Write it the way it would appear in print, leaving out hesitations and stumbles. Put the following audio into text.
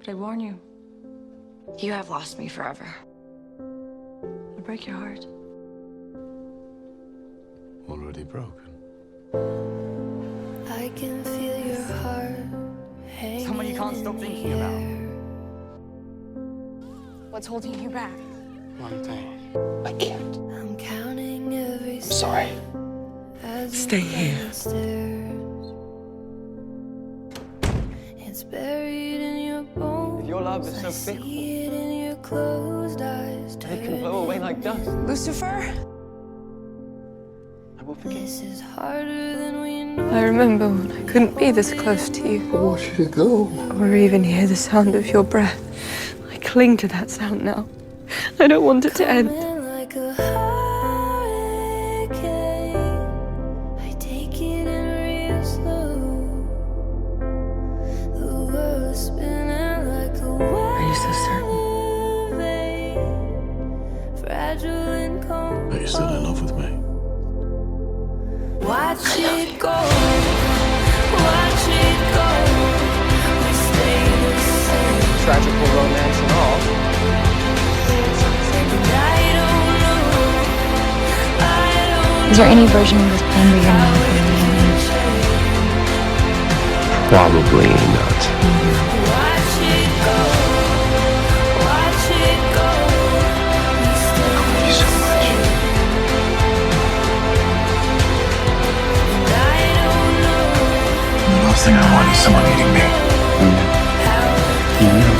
But I warn you, You have lost me forever. it'll break your heart. Already broken. I can feel your heart hanging. Someone you can't stop thinking about. What's holding you back? One thing. I can't. I'm counting every Sorry. Stay here. It's buried in your bones. Your love is so fickle. See it in your closed eyes. It can blow away like dust. Lucifer? I will forgive. This is harder than we know. I remember when I couldn't be this close to you. I want you to go. Or even hear the sound of your breath. I cling to that sound now. I don't want it to end. Coming like a hurricane. I take it in real slow. The world's spinning like a Are you so certain? wave. Fragile and cold. Are you still in love with me? Watch it go. Watch it go. We stay the same. Tragical romance and all. Is there any version of this poem that you're not creating? Probably not. Watch it go. Watch it go. We stay I love you so much. The last thing I want is someone eating me. You know